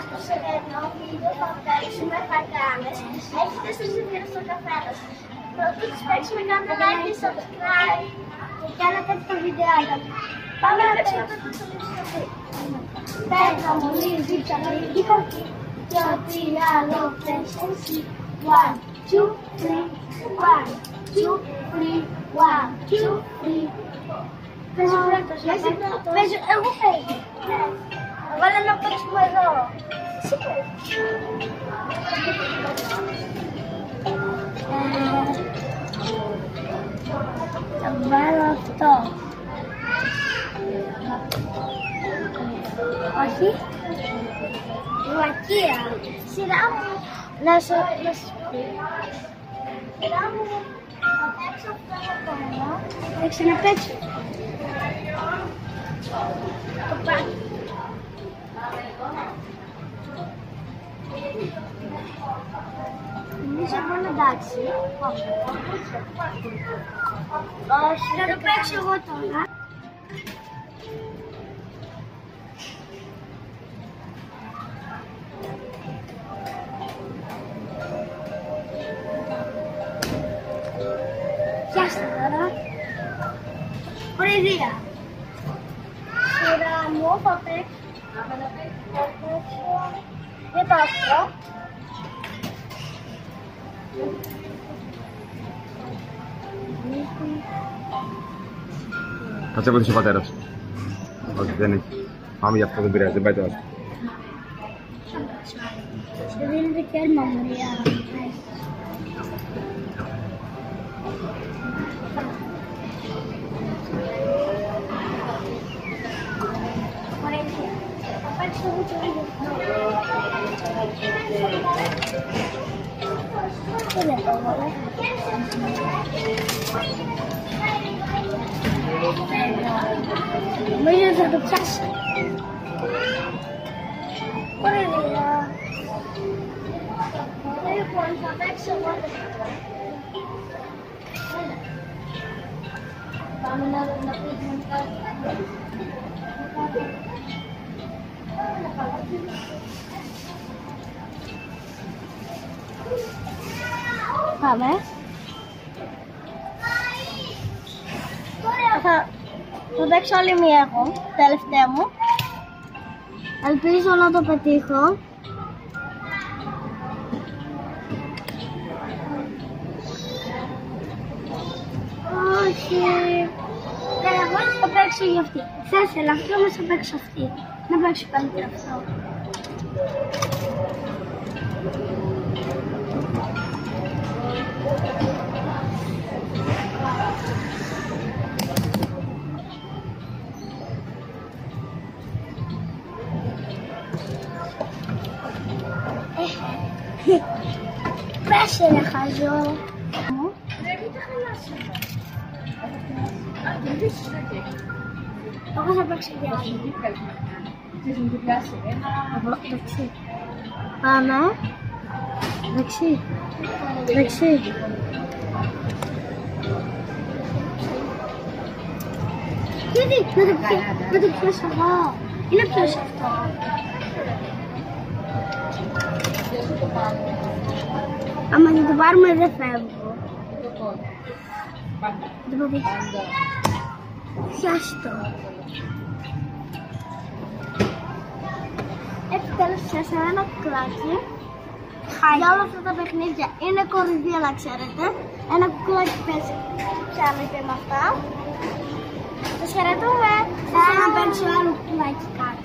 Στο σημερινό βίντεο θα παίξουμε φακάνες. Έχετε συζητήσει στο καθένα. Πρωτού τις παίξουμε, κάντε like και subscribe και κάνετε το βιντεάκι. Πάμε να παίξουμε το βιντεάκι. Πέτρα μου λύζει ψαλίδι χαρτί και ό,τι άλλο θες εσύ. 1, 2, 3, 1, 2, 3, 1, 2, 3. Παίζει πρώτος, εγώ παίζω. Βάλε να παίξουμε εδώ. Εσύ παίζεις. Θα βάλω αυτό. Όχι. Βλακεία. Σειρά μου. Να σου πω. Σειρά μου. Θα παίξω αυτό εδώ πέρα. Θα ξαναπαίξω. Το πάλι. Νομίζω μόνο εντάξει. Όχι, θα το παίξω εγώ τώρα. Πιάστε τώρα. Ωραία. Σειρά μου θα παίξω. Και το αυτό. Κάτσε βοήθησε ο πατέρας σου. Όχι, δεν έχει. Πάμε για αυτό, δεν πειράζει, δεν πάει τώρα. Σου δίνετε κέρμα, Μωρία. Θα παίξω εγώ το ίδιο. Δεν το έβαλε. Νομίζω θα το πιάσει. Ωραία. Λοιπόν, θα παίξω εγώ. Πάμε να πούμε κάτι. Πάμε. Θα παίξω άλλη μία εγώ, τελευταία μου. Ελπίζω να το πετύχω. Όχι. Εγώ θα παίξω για αυτή. Θα ήθελα αυτό, όμως θα παίξω αυτή. Να παίξω καλύτερα αυτό. Πέσε ρε χαζό. Πρέπει να χαλάσω. Εγώ θα παίξω για άλλη. Δεξί. Πάμε. Δεξί. Δεξί. Γιατί να το πιάσω εγώ. Είναι ποιος αυτό. Άμα δεν το πάρουμε δεν φεύγω. Δεν το δείξω. Πιάστο. Επιτέλους πιάσα ένα κουκλάκι. Για όλα αυτά τα παιχνίδια είναι κορυδία να ξέρετε. Ένα κουκλάκι παίζει πιάνετε με αυτά. Σας χαιρετούμε. Θα να παίξω άλλο κουκλάκι κάτω.